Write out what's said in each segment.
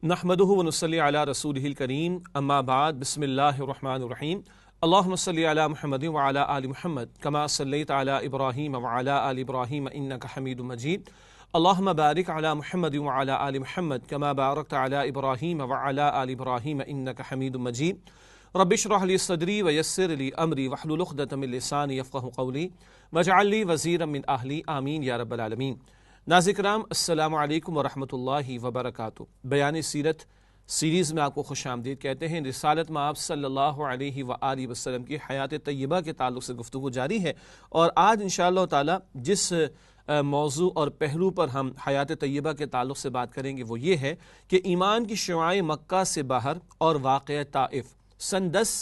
نحمدہ ونصلی علی رسولہ الکریم اما بعد بسم اللہ الرحمن الرحیم اللہم صلی علی محمد وعلی آل محمد کما صلیت علی ابراہیم وعلی آل ابراہیم انک حمید مجید اللہم بارک علی محمد وعلی آل محمد کما بارکت علی ابراہیم وعلی آل ابراہیم انک حمید مجید رب اشرح لی صدری ویسر لی امری واحلل عقدۃ من لسانی یفقہوا قولی واجعل لی وزیرا من اہلی آمین یا رب العالمین۔ ناظرین کرام السلام علیکم ورحمۃ اللہ وبرکاتہ۔ بیان سیرت سیریز میں آپ کو خوش آمدید کہتے ہیں۔ رسالت میں آپ صلی اللہ علیہ وآلہ وسلم کی حیات طیبہ کے تعلق سے گفتگو جاری ہے، اور آج انشاءاللہ تعالی جس موضوع اور پہلو پر ہم حیات طیبہ کے تعلق سے بات کریں گے وہ یہ ہے کہ ایمان کی شعاعیں مکہ سے باہر اور واقعہ طائف سن 10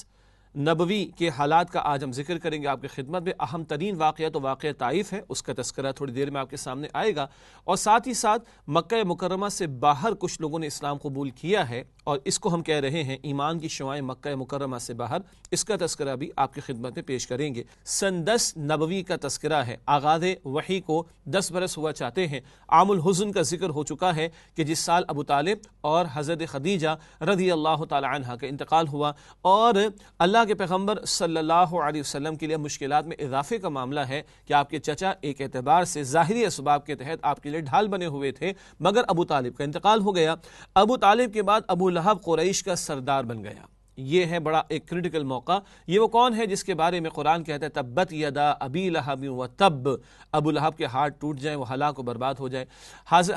نبوی کے حالات کا آج ہم ذکر کریں گے آپ کی خدمت میں۔ اہم ترین واقعہ تو واقعہ طائف ہے، اس کا تذکرہ تھوڑی دیر میں آپ کے سامنے آئے گا، اور ساتھ ہی ساتھ مکہ مکرمہ سے باہر کچھ لوگوں نے اسلام قبول کیا ہے، اور اس کو ہم کہہ رہے ہیں ایمان کی شعاعیں مکہ مکرمہ سے باہر، اس کا تذکرہ بھی آپ کی خدمت میں پیش کریں گے۔ سن 10 نبوی کا تذکرہ ہے، آغاز وحی کو 10 برس ہوا چاہتے ہیں۔ عام الحزن کا ذکر ہو چکا ہے کہ جس سال ابو طالب اور حضرت خدیجہ رضی اللہ تعالی عنہ کا انتقال ہوا، اور اللہ کے پیغمبر صلی اللہ علیہ وسلم کے لیے مشکلات میں اضافے کا معاملہ ہے کہ آپ کے چچا ایک اعتبار سے ظاہری اسباب کے تحت آپ کے لیے ڈھال بنے ہوئے تھے، مگر ابو طالب کا انتقال ہو گیا۔ ابو طالب کے بعد ابو لہب قریش کا سردار بن گیا۔ یہ ہے بڑا ایک کریٹیکل موقع۔ یہ وہ کون ہے جس کے بارے میں قرآن کہتا ہے تبت یدا ابی لہب و تب، ابو لہب کے ہاتھ ٹوٹ جائیں، وہ ہلاک و برباد ہو جائے۔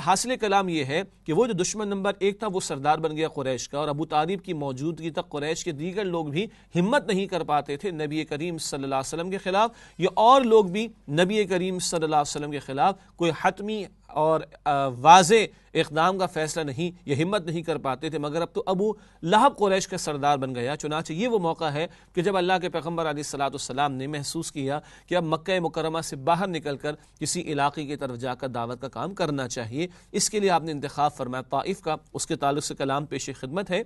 حاصل کلام یہ ہے کہ وہ جو دشمن نمبر 1 تھا وہ سردار بن گیا قریش کا، اور ابو طالب کی موجودگی تک قریش کے دیگر لوگ بھی ہمت نہیں کر پاتے تھے نبی کریم صلی اللہ علیہ وسلم کے خلاف، یا اور لوگ بھی نبی کریم صلی اللہ علیہ وسلم کے خلاف کوئی حتمی اور واضح اقدام کا فیصلہ نہیں یا ہمت نہیں کر پاتے تھے، مگر اب تو ابو لہب قریش کا سردار بن گیا۔ چنانچہ یہ وہ موقع ہے کہ جب اللہ کے پیغمبر علیہ الصلوۃ والسلام نے محسوس کیا کہ اب مکہ مکرمہ سے باہر نکل کر کسی علاقے کی طرف جا کر دعوت کا کام کرنا چاہیے، اس کے لیے آپ نے انتخاب فرمایا طائف کا۔ اس کے تعلق سے کلام پیش خدمت ہے۔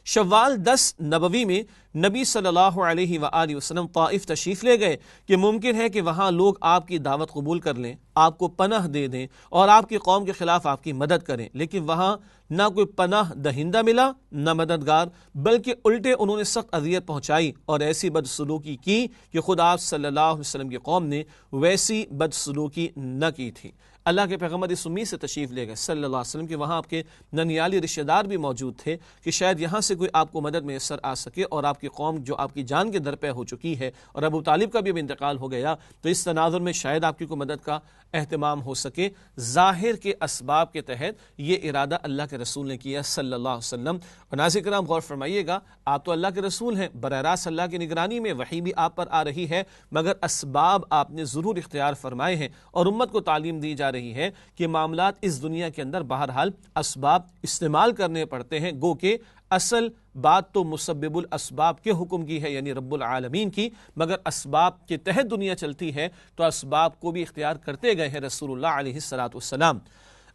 شوال 10 نبوی میں نبی صلی اللہ علیہ وآلہ وسلم طائف تشریف لے گئے کہ ممکن ہے کہ وہاں لوگ آپ کی دعوت قبول کر لیں، آپ کو پناہ دے دیں اور آپ کی قوم کے خلاف آپ کی مدد کریں، لیکن وہاں نہ کوئی پناہ دہندہ ملا نہ مددگار، بلکہ الٹے انہوں نے سخت اذیت پہنچائی اور ایسی بدسلوکی کی کہ خود آپ صلی اللہ علیہ وسلم کی قوم نے ویسی بدسلوکی نہ کی تھی۔ اللہ کے پیغمبر اس امید سے تشریف لے گئے صلی اللہ علیہ وسلم کہ وہاں آپ کے ننیالی رشتہ دار بھی موجود تھے کہ شاید یہاں سے کوئی آپ کو مدد میسر آ سکے، اور آپ کی قوم جو آپ کی جان کے در پہ ہو چکی ہے اور ابو طالب کا بھی اب انتقال ہو گیا، تو اس تناظر میں شاید آپ کی کوئی مدد کا اہتمام ہو سکے۔ ظاہر کے اسباب کے تحت یہ ارادہ اللہ کے رسول نے کیا صلی اللہ علیہ وسلم۔ اور ناظرین کرام غور فرمائیے گا، آپ تو اللہ کے رسول ہیں، براہ راست اللہ کی نگرانی میں وحی بھی آپ پر آ رہی ہے، مگر اسباب آپ نے ضرور اختیار فرمائے ہیں، اور امت کو تعلیم دی جا رہی ہے کہ معاملات اس دنیا کے اندر بہرحال اسباب استعمال کرنے پڑتے ہیں، گو کہ اصل بات تو مسبب الاسباب کے حکم کی ہے، یعنی رب العالمین کی، مگر اسباب کے تحت دنیا چلتی ہے تو اسباب کو بھی اختیار کرتے گئے ہیں رسول اللہ علیہ الصلوۃ والسلام۔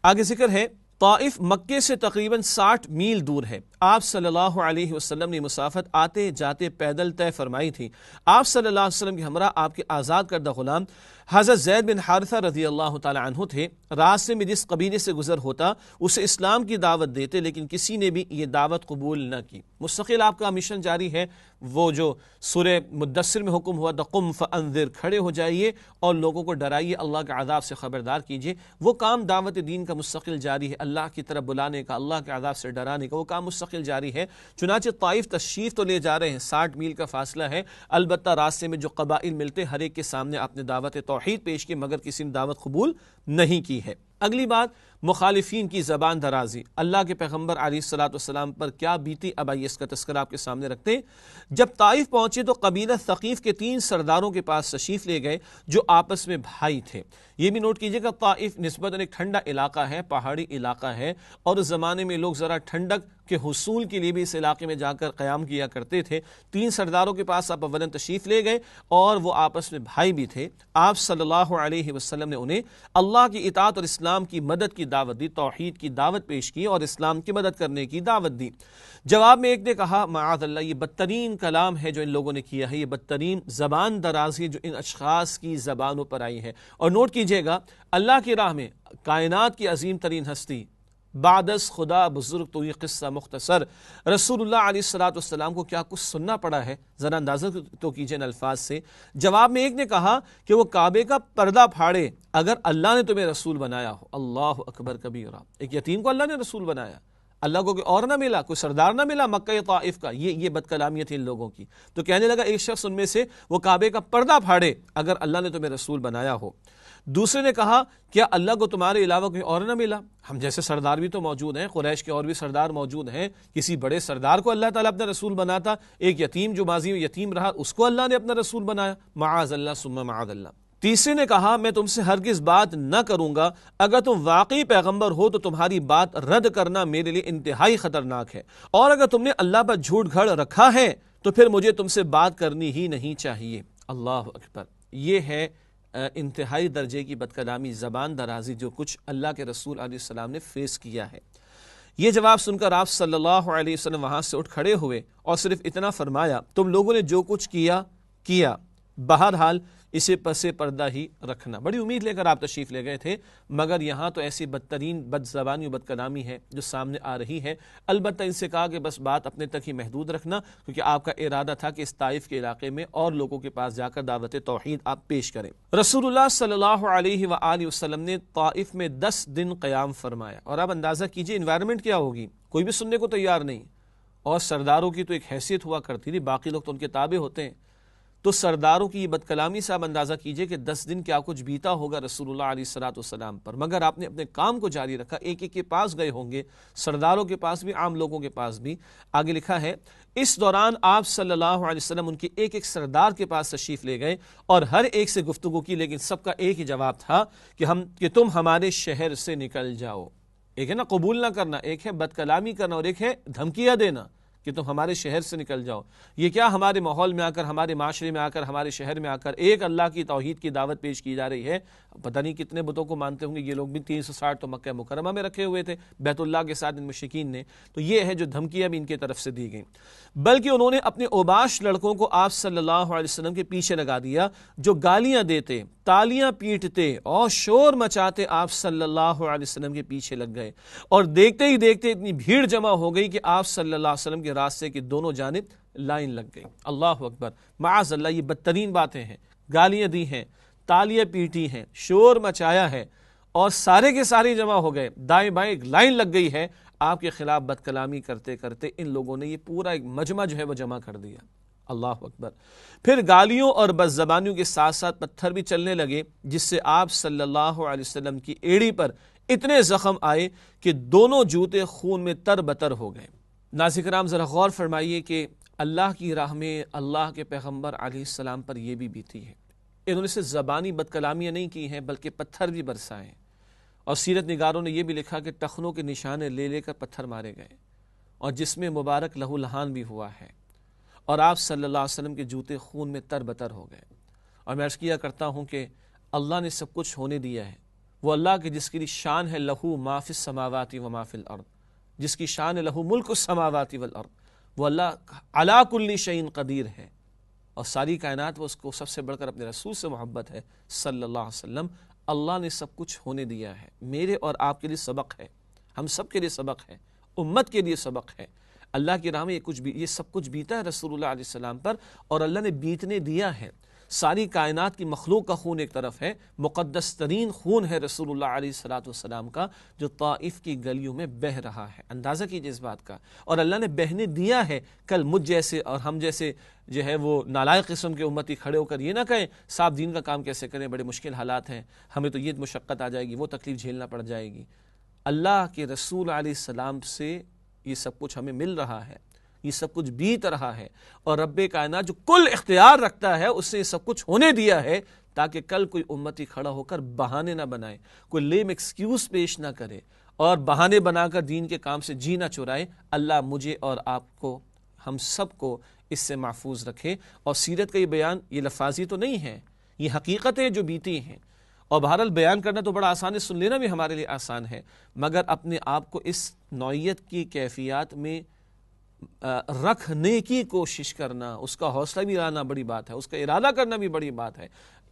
آگے ذکر ہے طائف مکے سے تقریباً 60 میل دور ہے۔ آپ صلی اللہ علیہ وسلم نے مسافت آتے جاتے پیدل طے فرمائی تھی۔ آپ صلی اللہ علیہ وسلم کے ہمراہ آپ کے آزاد کردہ غلام حضرت زید بن حارثہ رضی اللہ تعالی عنہ تھے۔ راستے میں جس قبیلے سے گزر ہوتا اسے اسلام کی دعوت دیتے، لیکن کسی نے بھی یہ دعوت قبول نہ کی۔ مستقل آپ کا مشن جاری ہے۔ وہ جو سورہ مدثر میں حکم ہوا قم فانذر، کھڑے ہو جائیے اور لوگوں کو ڈرائیے، اللہ کے عذاب سے خبردار کیجیے، وہ کام دعوت دین کا مستقل جاری ہے، اللہ کی طرف بلانے کا، اللہ کے عذاب سے ڈرانے کا وہ کام مستقل جاری ہے۔ چنانچہ طائف تشریف تو لے جا رہے ہیں، 60 میل کا فاصلہ ہے، البتہ راستے میں جو قبائل ملتے ہر ایک کے سامنے آپ نے دعوت توحید پیش کی، مگر کسی نے دعوت قبول نہیں کی ہے۔ اگلی بات مخالفین کی زبان درازی، اللہ کے پیغمبر علیہ الصلوۃ والسلام پر کیا بیتی، اب آئیے اس کا تذکرہ آپ کے سامنے رکھتے ہیں۔ جب طائف پہنچے تو قبیلہ ثقیف کے 3 سرداروں کے پاس تشریف لے گئے جو آپس میں بھائی تھے۔ یہ بھی نوٹ کیجئے گا طائف نسبتاً ایک ٹھنڈا علاقہ ہے، پہاڑی علاقہ ہے، اور اس زمانے میں لوگ ذرا ٹھنڈک کے حصول کے لیے بھی اس علاقے میں جا کر قیام کیا کرتے تھے۔ 3 سرداروں کے پاس آپ اولاً تشریف لے گئے، اور وہ آپس میں بھائی بھی تھے۔ آپ صلی اللہ علیہ وسلم نے انہیں اللہ کی اطاعت اور اسلام کی مدد کی دعوت دی، توحید کی دعوت پیش کی اور اسلام کی مدد کرنے کی دعوت دی۔ جواب میں ایک نے کہا معاذ اللہ، یہ بدترین کلام ہے جو ان لوگوں نے کیا ہے، یہ بدترین زبان درازی جو ان اشخاص کی زبانوں پر آئی ہے۔ اور نوٹ کیجئے گا، اللہ کی راہ میں کائنات کی عظیم ترین ہستی بعد از خدا بزرگ تو یہ قصہ مختصر۔ رسول اللہ علیہ السلام کو کیا کچھ سننا پڑا ہے، ذرا اندازہ تو کیجئے ان الفاظ سے۔ جواب میں ایک نے کہا کہ وہ کعبے کا پردہ پھاڑے اگر اللہ نے تمہیں رسول بنایا ہو۔ اللہ اکبر کبیرہ، ایک یتیم کو اللہ نے رسول بنایا، اللہ کو کوئی اور نہ ملا، کوئی سردار نہ ملا مکہ طائف کا، یہ بد کلامی تھی ان لوگوں کی۔ تو کہنے لگا ایک شخص ان میں سے وہ کعبے کا پردہ پھاڑے اگر اللہ نے تمہیں رسول بنایا ہو۔ دوسرے نے کہا کیا اللہ کو تمہارے علاوہ کوئی اور نہ ملا؟ ہم جیسے سردار بھی تو موجود ہیں، قریش کے اور بھی سردار موجود ہیں، کسی بڑے سردار کو اللہ تعالیٰ اپنا رسول بناتا، ایک یتیم جو ماضی میں یتیم رہا اس کو اللہ نے اپنا رسول بنایا، معاذ اللہ ثم معاذ اللہ۔ تیسرے نے کہا میں تم سے ہرگز بات نہ کروں گا، اگر تم واقعی پیغمبر ہو تو تمہاری بات رد کرنا میرے لیے انتہائی خطرناک ہے، اور اگر تم نے اللہ پر جھوٹ گھڑ رکھا ہے تو پھر مجھے تم سے بات کرنی ہی نہیں چاہیے۔ اللہ اکبر، یہ ہے انتہائی درجے کی بد کلامی، زبان درازی جو کچھ اللہ کے رسول علیہ السلام نے فیس کیا ہے۔ یہ جواب سن کر آپ صلی اللہ علیہ وسلم وہاں سے اٹھ کھڑے ہوئے اور صرف اتنا فرمایا تم لوگوں نے جو کچھ کیا بہرحال اسے پس پردہ ہی رکھنا۔ بڑی امید لے کر آپ تشریف لے گئے تھے، مگر یہاں تو ایسی بدترین بد زبانی و بد کلامی ہے جو سامنے آ رہی ہے۔ البتہ ان سے کہا کہ بس بات اپنے تک ہی محدود رکھنا، کیونکہ آپ کا ارادہ تھا کہ اس طائف کے علاقے میں اور لوگوں کے پاس جا کر دعوت توحید آپ پیش کریں۔ رسول اللہ صلی اللہ علیہ وآلہ وسلم نے طائف میں 10 دن قیام فرمایا، اور اب اندازہ کیجئے انوائرمنٹ کیا ہوگی، کوئی بھی سننے کو تیار نہیں، اور سرداروں کی تو ایک حیثیت ہوا کرتی تھی، باقی لوگ تو ان کے تابع ہوتے ہیں، تو سرداروں کی یہ بد کلامی سے آپ اندازہ کیجئے کہ 10 دن کیا کچھ بیتا ہوگا رسول اللہ علیہ السلام پر، مگر آپ نے اپنے کام کو جاری رکھا، ایک ایک کے پاس گئے ہوں گے، سرداروں کے پاس بھی، عام لوگوں کے پاس بھی۔ آگے لکھا ہے اس دوران آپ صلی اللہ علیہ وسلم ان کے ایک ایک سردار کے پاس تشریف لے گئے اور ہر ایک سے گفتگو کی، لیکن سب کا ایک ہی جواب تھا کہ تم ہمارے شہر سے نکل جاؤ۔ ایک ہے نا قبول نہ کرنا، ایک ہے بد کلامی کرنا، اور ایک ہے دھمکیاں دینا کہ تم ہمارے شہر سے نکل جاؤ۔ یہ کیا ہمارے ماحول میں آ کر، ہمارے معاشرے میں آ کر، ہمارے شہر میں آ کر ایک اللہ کی توحید کی دعوت پیش کی جا رہی ہے، پتہ نہیں کتنے بتوں کو مانتے ہوں گے یہ لوگ بھی، 360 تو مکہ مکرمہ میں رکھے ہوئے تھے بیت اللہ کے ساتھ ان مشرکین نے۔ تو یہ ہے جو دھمکیاں بھی ان کی طرف سے دی گئیں، بلکہ انہوں نے اپنے اوباش لڑکوں کو آپ صلی اللہ علیہ وسلم کے پیچھے لگا دیا، جو گالیاں دیتے، تالیاں پیٹتے اور شور مچاتے آپ صلی اللہ علیہ وسلم کے پیچھے لگ گئے، اور دیکھتے ہی دیکھتے اتنی بھیڑ جمع ہو گئی کہ آپ صلی اللہ علیہ وسلم کے راستے کی دونوں جانب لائن لگ گئی۔ اللہ اکبر، معاذ اللہ، یہ بدترین باتیں ہیں، گالیاں دی ہیں، تالیاں پیٹی ہیں، شور مچایا ہے، اور سارے کے سارے جمع ہو گئے، دائیں بائیں ایک لائن لگ گئی ہے آپ کے خلاف بد کلامی کرتے کرتے۔ ان لوگوں نے یہ پورا ایک مجمع جو ہے وہ جمع کر دیا۔ اللہ اکبر، پھر گالیوں اور بد زبانیوں کے ساتھ ساتھ پتھر بھی چلنے لگے، جس سے آپ صلی اللہ علیہ وسلم کی ایڑی پر اتنے زخم آئے کہ دونوں جوتے خون میں تر بتر ہو گئے۔ ناظرین کرام ذرا غور فرمائیے کہ اللہ کی راہ میں اللہ کے پیغمبر علیہ السلام پر یہ بھی بیتی ہے۔ انہوں نے صرف زبانی بد کلامیاں نہیں کی ہیں بلکہ پتھر بھی برسائے، اور سیرت نگاروں نے یہ بھی لکھا کہ ٹخنوں کے نشانے لے لے کر پتھر مارے گئے، اور جس میں مبارک لہو لہان بھی ہوا ہے، اور آپ صلی اللہ علیہ وسلم کے جوتے خون میں تر بتر ہو گئے۔ اور میں عرض کیا کرتا ہوں کہ اللہ نے سب کچھ ہونے دیا ہے، وہ اللہ کے جس کی شان ہے لہو ما فی السماوات و ما فی الارض، جس کی شان ہے لہو ملک السماوات والارض، وہ اللہ علی کل شیء قدیر ہے، اور ساری کائنات وہ اس کو سب سے بڑھ کر اپنے رسول سے محبت ہے صلی اللہ علیہ وسلم۔ اللہ نے سب کچھ ہونے دیا ہے، میرے اور آپ کے لیے سبق ہے، ہم سب کے لیے سبق ہے، امت کے لیے سبق ہے۔ اللہ کی راہ میں یہ سب کچھ بیتا ہے رسول اللہ علیہ السلام پر، اور اللہ نے بیتنے دیا ہے۔ ساری کائنات کی مخلوق کا خون ایک طرف ہے، مقدس ترین خون ہے رسول اللہ علیہ السلام کا، جو طائف کی گلیوں میں بہہ رہا ہے۔ اندازہ کیجئے اس بات کا، اور اللہ نے بہنے دیا ہے۔ کل مجھ جیسے اور ہم جیسے جو ہے وہ نالائق قسم کے امتی کھڑے ہو کر یہ نہ کہیں صاحب دین کا کام کیسے کریں، بڑے مشکل حالات ہیں، ہمیں تو یہ مشقت آ جائے گی، وہ تکلیف جھیلنا پڑ جائے گی۔ اللہ کے رسول علیہ السلام سے یہ سب کچھ ہمیں مل رہا ہے، یہ سب کچھ بیت رہا ہے، اور رب کائنات جو کل اختیار رکھتا ہے اس سے یہ سب کچھ ہونے دیا ہے تاکہ کل کوئی امتی کھڑا ہو کر بہانے نہ بنائے، کوئی لیم ایکسکیوز پیش نہ کرے اور بہانے بنا کر دین کے کام سے جی نہ چرائے۔ اللہ مجھے اور آپ کو، ہم سب کو اس سے محفوظ رکھے۔ اور سیرت کا یہ بیان یہ لفاظی تو نہیں ہے، یہ حقیقتیں جو بیتی ہیں، اور بہرحال بیان کرنا تو بڑا آسان ہے، سن لینا بھی ہمارے لیے آسان ہے، مگر اپنے آپ کو اس نوعیت کی کیفیات میں رکھنے کی کوشش کرنا، اس کا حوصلہ بھی لانا بڑی بات ہے، اس کا ارادہ کرنا بھی بڑی بات ہے۔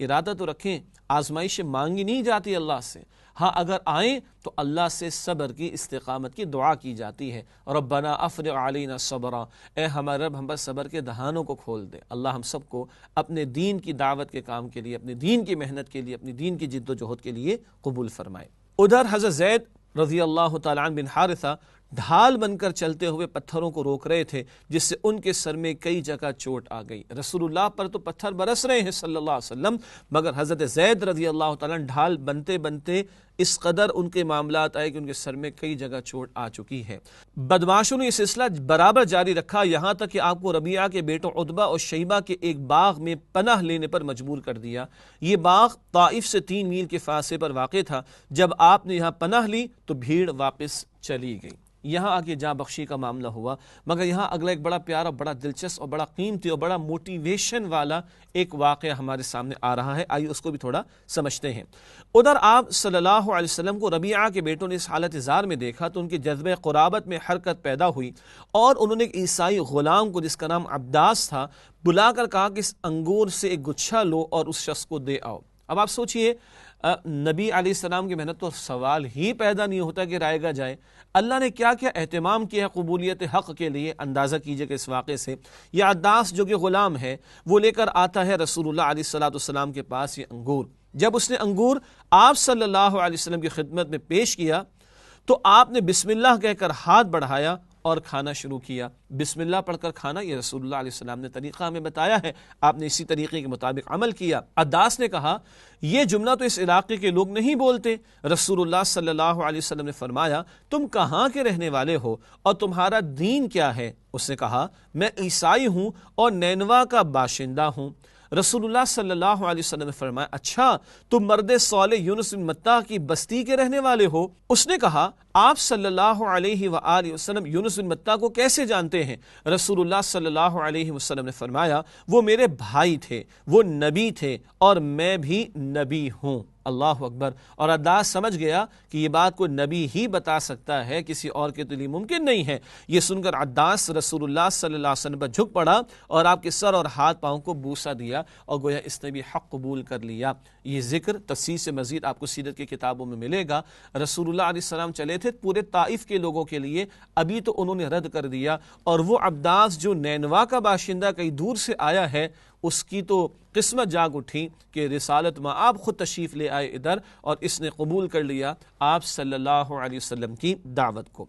ارادہ تو رکھیں، آزمائشیں مانگی نہیں جاتی اللہ سے، ہاں اگر آئیں تو اللہ سے صبر کی، استقامت کی دعا کی جاتی ہے۔ ربنا افرغ علینا صبرا، اے ہمارے رب ہم پر صبر کے دہانوں کو کھول دے۔ اللہ ہم سب کو اپنے دین کی دعوت کے کام کے لیے، اپنے دین کی محنت کے لیے، اپنے دین کی جد و جہد کے لیے قبول فرمائے۔ ادھر حضرت زید رضی اللہ تعالیٰ عنہ بن حارثہ ڈھال بن کر چلتے ہوئے پتھروں کو روک رہے تھے، جس سے ان کے سر میں کئی جگہ چوٹ آ گئی۔ رسول اللہ پر تو پتھر برس رہے ہیں صلی اللہ علیہ وسلم، مگر حضرت زید رضی اللہ تعالیٰ عنہ ڈھال بنتے بنتے اس قدر ان کے معاملات آئے کہ ان کے سر میں کئی جگہ چوٹ آ چکی ہے۔ بدماشوں نے یہ سلسلہ برابر جاری رکھا، یہاں تک کہ آپ کو ربیعہ کے بیٹوں عتبہ اور شیبہ کے ایک باغ میں پناہ لینے پر مجبور کر دیا۔ یہ باغ طائف سے 3 میل کے فاصلے پر واقع تھا۔ جب آپ نے یہاں پناہ لی تو بھیڑ واپس چلی گئی۔ یہاں آگے جاں بخشی کا معاملہ ہوا، مگر یہاں اگلا ایک بڑا پیارا، بڑا دلچسپ اور بڑا قیمتی اور بڑا موٹیویشن والا ایک واقعہ ہمارے سامنے آ رہا ہے، آئیے اس کو بھی تھوڑا سمجھتے ہیں۔ ادھر آپ صلی اللہ علیہ وسلم کو ربیعہ کے بیٹوں نے اس حالت زار میں دیکھا تو ان کے جذبہ قرابت میں حرکت پیدا ہوئی، اور انہوں نے ایک عیسائی غلام کو جس کا نام عبداس تھا بلا کر کہا کہ اس انگور سے ایک گچھا لو اور اس شخص کو دے آؤ۔ اب آپ سوچئے، نبی علیہ السلام کی محنت تو سوال ہی پیدا نہیں ہوتا کہ رائے گا جائے، اللہ نے کیا کیا اہتمام کیا ہے قبولیت حق کے لیے۔ اندازہ کیجئے کہ اس واقعے سے یہ عداس جو کہ غلام ہے وہ لے کر آتا ہے رسول اللہ علیہ السلام کے پاس یہ انگور۔ جب اس نے انگور آپ صلی اللہ علیہ وسلم کی خدمت میں پیش کیا تو آپ نے بسم اللہ کہہ کر ہاتھ بڑھایا اور کھانا شروع کیا۔ بسم اللہ پڑھ کر کھانا، یہ رسول اللہ علیہ السلام نے طریقہ ہمیں بتایا ہے، آپ نے اسی طریقے کے مطابق عمل کیا۔ عداس نے کہا یہ جملہ تو اس علاقے کے لوگ نہیں بولتے۔ رسول اللہ صلی اللہ علیہ وسلم نے فرمایا تم کہاں کے رہنے والے ہو اور تمہارا دین کیا ہے؟ اس نے کہا میں عیسائی ہوں اور نینوا کا باشندہ ہوں۔ رسول اللہ صلی اللہ علیہ وسلم نے فرمایا اچھا تم مرد صالح یونس بن متہ کی بستی کے رہنے والے ہو؟ اس نے کہا آپ صلی اللہ علیہ وآلہ وسلم یونس بن متہ کو کیسے جانتے ہیں؟ رسول اللہ صلی اللہ علیہ وسلم نے فرمایا وہ میرے بھائی تھے، وہ نبی تھے اور میں بھی نبی ہوں۔ اللہ اکبر۔ اور عداس سمجھ گیا کہ یہ بات کوئی نبی ہی بتا سکتا ہے، کسی اور کے تو لیے ممکن نہیں ہے۔ یہ سن کر عداس رسول اللہ صلی اللہ علیہ وسلم پر جھک پڑا اور آپ کے سر اور ہاتھ پاؤں کو بوسہ دیا اور گویا اس نے بھی حق قبول کر لیا۔ یہ ذکر تفصیل سے مزید آپ کو سیرت کی کتابوں میں ملے گا۔ رسول اللہ علیہ السلام چلے تھے پورے طائف کے لوگوں کے لیے، ابھی تو انہوں نے رد کر دیا، اور وہ عبداس جو نینوا کا باشندہ کئی دور سے آیا ہے اس کی تو قسمت جاگ اٹھی کہ رسالت میں آپ خود تشریف لے آئے ادھر، اور اس نے قبول کر لیا آپ صلی اللہ علیہ وسلم کی دعوت کو۔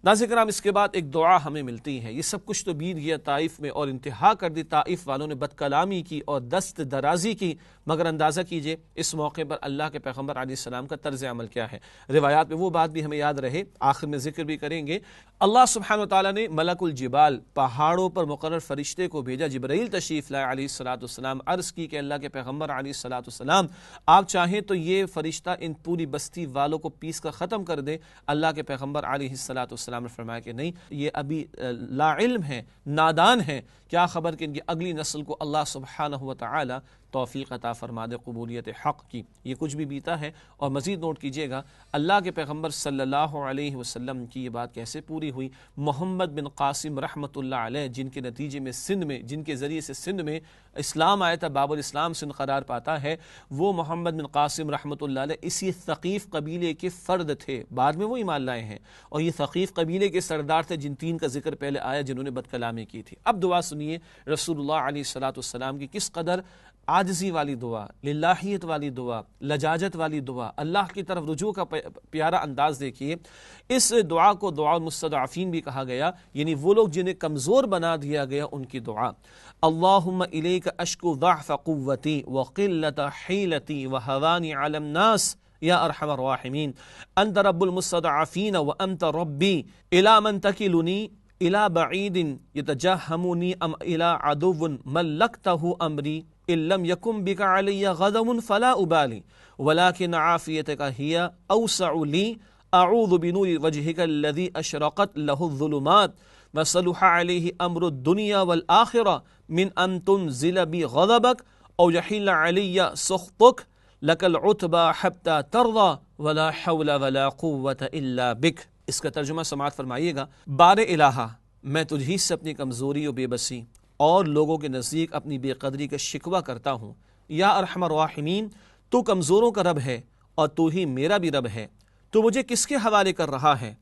ناظرین کرام، اس کے بعد ایک دعا ہمیں ملتی ہے۔ یہ سب کچھ تو بیت گیا طائف میں اور انتہا کر دی، طائف والوں نے بد کلامی کی اور دست درازی کی، مگر اندازہ کیجئے اس موقع پر اللہ کے پیغمبر علیہ السلام کا طرز عمل کیا ہے۔ روایات میں وہ بات بھی ہمیں یاد رہے، آخر میں ذکر بھی کریں گے۔ اللہ سبحانہ وتعالیٰ نے ملک الجبال، پہاڑوں پر مقرر فرشتے کو بھیجا، جبرائیل تشریف لائے علیہ السلام، عرض کی کہ اللہ کے پیغمبر علیہ السلام آپ چاہیں تو یہ فرشتہ ان پوری بستی والوں کو پیس کر ختم کر دے۔ اللہ کے پیغمبر علیہ السلام نے فرمایا کہ نہیں، یہ ابھی لا علم ہیں، نادان ہیں، کیا خبر کہ ان کی اگلی نسل کو اللہ سبحانہ وتعالی توفیق عطا فرما دے قبولیت حق کی۔ یہ کچھ بھی بیتا ہے، اور مزید نوٹ کیجئے گا اللہ کے پیغمبر صلی اللہ علیہ وسلم کی یہ بات کیسے پوری ہوئی۔ محمد بن قاسم رحمۃ اللہ علیہ، جن کے نتیجے میں سندھ میں، جن کے ذریعے سے سندھ میں اسلام آیا تھا، باب الاسلام سندھ قرار پاتا ہے، وہ محمد بن قاسم رحمۃ اللہ علیہ اسی ثقیف قبیلے کے فرد تھے، بعد میں وہ ایمان لائے ہیں، اور یہ ثقیف قبیلے کے سردار تھے جن 3 کا ذکر پہلے آیا جنہوں نے بد کلامی کی تھی۔ اب دعا سنیے رسول اللہ علیہ السلام کی، کس قدر عاجزی والی دعا، للہیت والی دعا، لجاجت والی دعا، اللہ کی طرف رجوع کا پیارا انداز دیکھیے۔ اس دعا کو دعا المستضعفین بھی کہا گیا، یعنی وہ لوگ جنہیں کمزور بنا دیا گیا ان کی دعا۔ اللہم الیک اشکو ضعف قوتی وقلت حیلتی وہوانی علی الناس یا ارحم الراحمین، انت رب المستضعفین وانت ربی، الی من تکلنی الی بعید یتجہمنی ام الی عدو ملکتہ امری، ان لم یکن بک علی غضب فلا ابالی ولکن عافیتک ہی اوسع لی، اعوذ بنور وجہک الذی اشرقت لہ الظلمات وصلح علیہ امر الدنیا والآخرہ من ان تنزل بی غضبک او یحل علی سخطک لک العتبى حتی ترضى ولا حول ولا قوة الا بک۔ اس کا ترجمہ سماعت فرمائیے گا۔ بار الہا، میں تجھی سے اپنی کمزوری و بے بسی اور لوگوں کے نزدیک اپنی بے قدری کا شکوہ کرتا ہوں، یا ارحم الراحمین، تو کمزوروں کا رب ہے اور تو ہی میرا بھی رب ہے۔ تو مجھے کس کے حوالے کر رہا ہے؟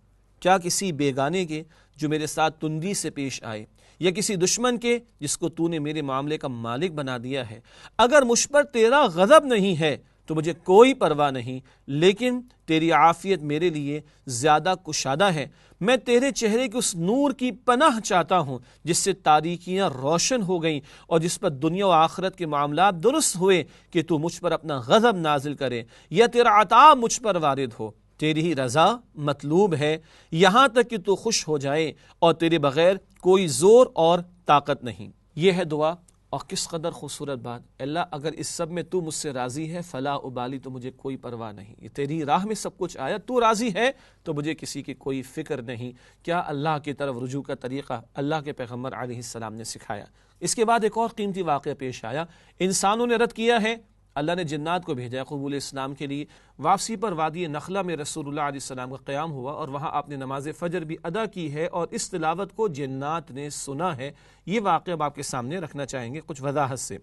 کیا کسی بیگانے کے جو میرے ساتھ تندی سے پیش آئے، یا کسی دشمن کے جس کو تو نے میرے معاملے کا مالک بنا دیا ہے؟ اگر مجھ پر تیرا غضب نہیں ہے تو مجھے کوئی پرواہ نہیں، لیکن تیری عافیت میرے لیے زیادہ کشادہ ہے۔ میں تیرے چہرے کے اس نور کی پناہ چاہتا ہوں جس سے تاریکیاں روشن ہو گئیں اور جس پر دنیا و آخرت کے معاملات درست ہوئے، کہ تو مجھ پر اپنا غضب نازل کرے یا تیرا عطاب مجھ پر وارد ہو۔ تیری ہی رضا مطلوب ہے یہاں تک کہ تو خوش ہو جائے، اور تیرے بغیر کوئی زور اور طاقت نہیں۔ یہ ہے دعا، اور کس قدر خوبصورت بات۔ اللہ اگر اس سب میں تو مجھ سے راضی ہے فلا ابالی، تو مجھے کوئی پرواہ نہیں، یہ تیری راہ میں سب کچھ آیا، تو راضی ہے تو مجھے کسی کی کوئی فکر نہیں۔ کیا اللہ کی طرف رجوع کا طریقہ اللہ کے پیغمبر علیہ السلام نے سکھایا۔ اس کے بعد ایک اور قیمتی واقعہ پیش آیا۔ انسانوں نے رد کیا ہے، اللہ نے جنات کو بھیجا قبول اسلام کے لیے۔ واپسی پر وادی نخلہ میں رسول اللہ علیہ السلام کا قیام ہوا، اور وہاں آپ نے نماز فجر بھی ادا کی ہے، اور اس تلاوت کو جنات نے سنا ہے۔ یہ واقعہ اب آپ کے سامنے رکھنا چاہیں گے کچھ وضاحت سے۔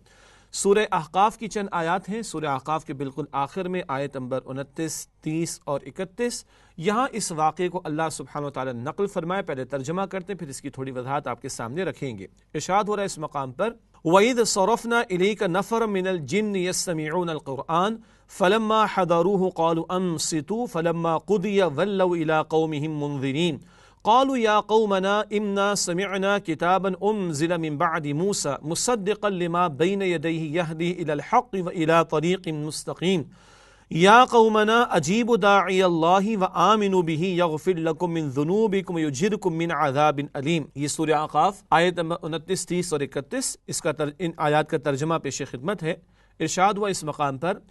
سورہ احقاف کی چند آیات ہیں، سورہ احقاف کے بالکل آخر میں آیت نمبر 29، 30 اور 31۔ یہاں اس واقعے کو اللہ سبحانہ و تعالی نقل فرمائے۔ پہلے ترجمہ کرتے ہیں، پھر اس کی تھوڑی وضاحت آپ کے سامنے رکھیں گے۔ ارشاد ہو رہا ہے اس مقام پر، وَإِذْ صَرَفْنَا إِلَيْكَ نَفَرًا مِنَ الْجِنِّ يَسْتَمِعُونَ الْقُرْآنَ فَلَمَّا حَضَرُوهُ قَالُوا أَنصِتُوا فَلَمَّا قُضِيَ وَلَّوْا إِلَىٰ قَوْمِهِمْ مُنذِرِينَ قالوا يا قومنا إنا سمعنا كتابا أنزل من بعد موسى مصدقا لما بين يديه يهدي إلى الحق وإلى طريق مستقيم يا قومنا أجيبوا داعي الله وآمنوا به يغفر لكم من ذنوبكم ويجركم من عذاب أليم۔ یہ سورہ احقاف آیت 29، 30 اور 31، ان آیات کا ترجمہ پیش خدمت ہے۔ ارشاد ہوا اس مقام پر،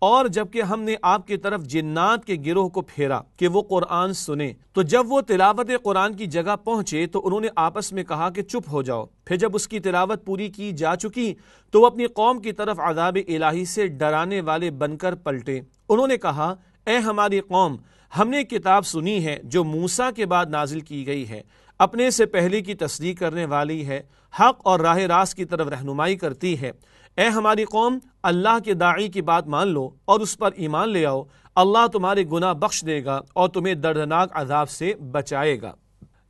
اور جبکہ ہم نے آپ کی طرف جنات کے گروہ کو پھیرا کہ وہ قرآن سنیں، تو جب وہ تلاوت قرآن کی جگہ پہنچے تو انہوں نے آپس میں کہا کہ چپ ہو جاؤ۔ پھر جب اس کی تلاوت پوری کی جا چکی تو وہ اپنی قوم کی طرف عذاب الہی سے ڈرانے والے بن کر پلٹے۔ انہوں نے کہا، اے ہماری قوم، ہم نے کتاب سنی ہے جو موسیٰ کے بعد نازل کی گئی ہے، اپنے سے پہلے کی تصدیق کرنے والی ہے، حق اور راہ راست کی طرف رہنمائی کرتی ہے۔ اے ہماری قوم، اللہ کے داعی کی بات مان لو اور اس پر ایمان لے آؤ، اللہ تمہارے گناہ بخش دے گا اور تمہیں دردناک عذاب سے بچائے گا۔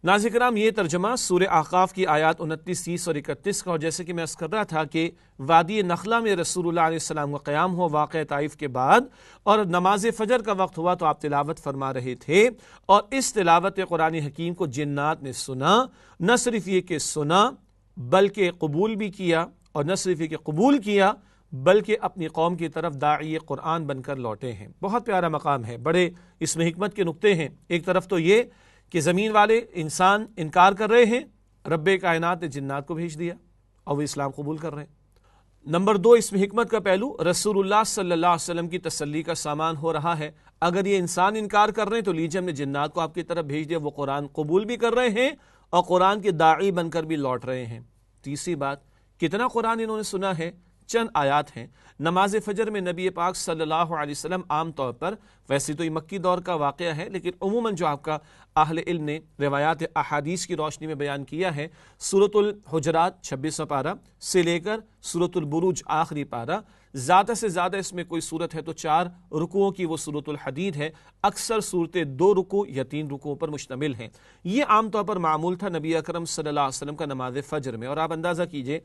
ناظرین کرام، یہ ترجمہ سورہ احقاف کی آیات 29، 30 اور 31 کا، اور جیسے کہ میں عرض کر رہا تھا کہ وادی نخلہ میں رسول اللہ علیہ السلام کا قیام ہوا واقعہ طائف کے بعد، اور نماز فجر کا وقت ہوا تو آپ تلاوت فرما رہے تھے، اور اس تلاوت قرآن حکیم کو جنات نے سنا۔ نہ صرف یہ کہ سنا بلکہ قبول بھی کیا، اور نہ صرف یہ کہ قبول کیا بلکہ اپنی قوم کی طرف داعی قرآن بن کر لوٹے ہیں۔ بہت پیارا مقام ہے، بڑے اس میں حکمت کے نقطے ہیں۔ ایک طرف تو یہ کہ زمین والے انسان انکار کر رہے ہیں، رب کائنات نے جنات کو بھیج دیا اور وہ اسلام قبول کر رہے ہیں۔ نمبر 2، اس میں حکمت کا پہلو رسول اللہ صلی اللہ علیہ وسلم کی تسلی کا سامان ہو رہا ہے۔ اگر یہ انسان انکار کر رہے ہیں تو لیجیے ہم نے جنات کو آپ کی طرف بھیج دیا، وہ قرآن قبول بھی کر رہے ہیں اور قرآن کے داعی بن کر بھی لوٹ رہے ہیں۔ تیسری بات، کتنا قرآن انہوں نے سنا ہے؟ چند آیات ہیں۔ نماز فجر میں نبی پاک صلی اللہ علیہ وسلم عام طور پر، ویسے تو یہ مکی دور کا واقعہ ہے لیکن عموماً جو آپ کا اہل علم نے روایات احادیث کی روشنی میں بیان کیا ہے، سورۃ الحجرات 26واں پارہ سے لے کر سورۃ البروج آخری پارہ، زیادہ سے زیادہ اس میں کوئی صورت ہے تو 4 رکوعوں کی، وہ سورۃ الحدید ہے۔ اکثر صورتیں 2 رکوع یا 3 رکوعوں پر مشتمل ہیں۔ یہ عام طور پر معمول تھا نبی اکرم صلی اللہ علیہ وسلم کا نماز فجر میں۔ اور آپ اندازہ کیجئے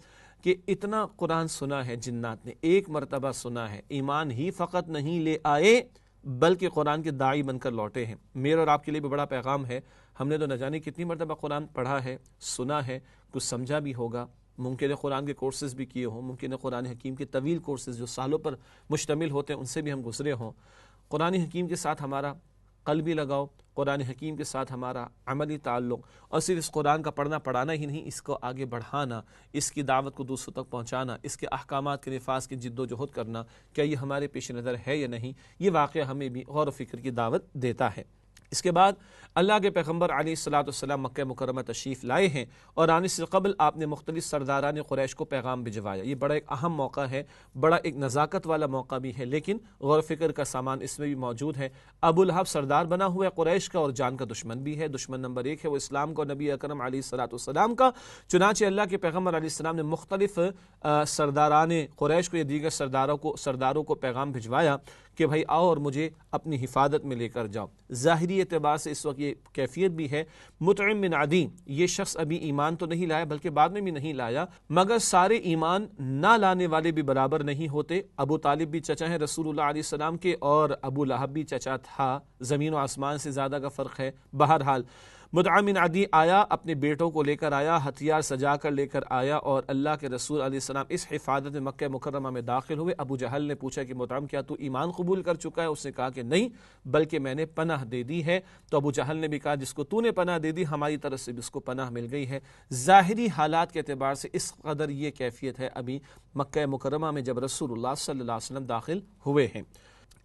کہ اتنا قرآن سنا ہے جنات نے، ایک مرتبہ سنا ہے، ایمان ہی فقط نہیں لے آئے بلکہ قرآن کے داعی بن کر لوٹے ہیں۔ میرے اور آپ کے لیے بھی بڑا پیغام ہے، ہم نے تو نہ جانے کتنی مرتبہ قرآن پڑھا ہے، سنا ہے، کچھ سمجھا بھی ہوگا، ممکن ہے قرآن کے کورسز بھی کیے ہوں، ممکن ہے قرآن حکیم کے طویل کورسز جو سالوں پر مشتمل ہوتے ہیں ان سے بھی ہم گزرے ہوں۔ قرآن حکیم کے ساتھ ہمارا قلبی لگاؤ، قرآن حکیم کے ساتھ ہمارا عملی تعلق، اور صرف اس قرآن کا پڑھنا پڑھانا ہی نہیں، اس کو آگے بڑھانا، اس کی دعوت کو دوسروں تک پہنچانا، اس کے احکامات کے نفاذ کی جد و جہد کرنا، کیا یہ ہمارے پیش نظر ہے یا نہیں؟ یہ واقعہ ہمیں بھی غور و فکر کی دعوت دیتا ہے۔ اس کے بعد اللہ کے پیغمبر علیہ الصلوۃ والسلام مکہ مکرمہ تشریف لائے ہیں اور آنے سے قبل آپ نے مختلف سرداران قریش کو پیغام بھجوایا۔ یہ بڑا ایک اہم موقع ہے، بڑا ایک نزاکت والا موقع بھی ہے، لیکن غور و فکر کا سامان اس میں بھی موجود ہے۔ ابو لہب سردار بنا ہوا ہے قریش کا اور جان کا دشمن بھی ہے، دشمن نمبر 1 ہے وہ اسلام کو، نبی اکرم علیہ الصلوۃ والسلام کا۔ چنانچہ اللہ کے پیغمبر علیہ السلام نے مختلف سرداران قریش کو یا دیگر سرداروں کو پیغام بھجوایا کہ بھائی آؤ اور مجھے اپنی حفاظت میں لے کر جاؤ۔ ظاہری اعتبار سے اس وقت یہ کیفیت بھی ہے، مطعم بن عدی یہ شخص ابھی ایمان تو نہیں لایا بلکہ بعد میں بھی نہیں لایا، مگر سارے ایمان نہ لانے والے بھی برابر نہیں ہوتے۔ ابو طالب بھی چچا ہیں رسول اللہ علیہ السلام کے اور ابو لہب بھی چچا تھا، زمین و آسمان سے زیادہ کا فرق ہے۔ بہرحال مطعم بن عدی آیا، اپنے بیٹوں کو لے کر آیا، ہتھیار سجا کر لے کر آیا اور اللہ کے رسول علیہ السلام اس حفاظت میں مکہ مکرمہ میں داخل ہوئے۔ ابو جہل نے پوچھا کہ مطعم کیا تو ایمان قبول کر چکا ہے؟ اس نے کہا کہ نہیں بلکہ میں نے پناہ دے دی ہے۔ تو ابو جہل نے بھی کہا جس کو تو نے پناہ دے دی ہماری طرف سے بھی اس کو پناہ مل گئی ہے۔ ظاہری حالات کے اعتبار سے اس قدر یہ کیفیت ہے ابھی مکہ مکرمہ میں جب رسول اللہ صلی اللہ علیہ وسلم داخل ہوئے ہیں۔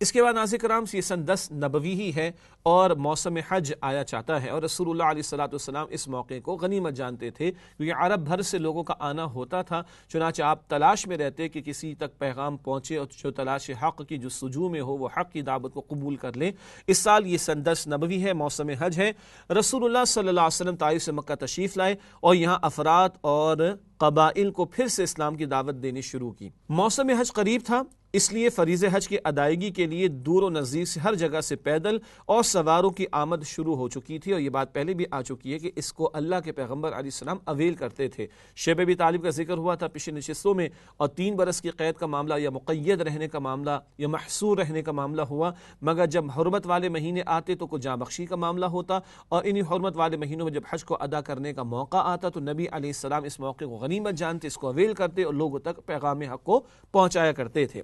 اس کے بعد ناظرین کرام یہ سن 10 نبوی ہی ہے اور موسم حج آیا چاہتا ہے، اور رسول اللہ علیہ الصلوۃ والسلام اس موقع کو غنیمت جانتے تھے کیونکہ عرب بھر سے لوگوں کا آنا ہوتا تھا، چنانچہ آپ تلاش میں رہتے کہ کسی تک پیغام پہنچے اور جو تلاش حق کی جو سجو میں ہو وہ حق کی دعوت کو قبول کر لیں۔ اس سال یہ سن 10 نبوی ہے، موسم حج ہے۔ رسول اللہ صلی اللہ علیہ وسلم طائف سے مکہ تشریف لائے اور یہاں افراد اور قبائل کو پھر سے اسلام کی دعوت دینی شروع کی۔ موسم حج قریب تھا، اس لیے فریضہ حج کی ادائیگی کے لیے دور و نزدیک سے ہر جگہ سے پیدل اور سواروں کی آمد شروع ہو چکی تھی، اور یہ بات پہلے بھی آ چکی ہے کہ اس کو اللہ کے پیغمبر علیہ السلام اویل کرتے تھے۔ شیب ابی طالب کا ذکر ہوا تھا پچھلی نشستوں میں، اور 3 برس کی قید کا معاملہ یا مقید رہنے کا معاملہ یا محصور رہنے کا معاملہ ہوا، مگر جب حرمت والے مہینے آتے تو کوئی جاں بخشی کا معاملہ ہوتا، اور انہی حرمت والے مہینوں میں جب حج کو ادا کرنے کا موقع آتا تو نبی علیہ السلام اس موقع کو غنیمت جانتے، اس کو اویل کرتے اور لوگوں تک پیغام حق کو پہنچایا کرتے تھے۔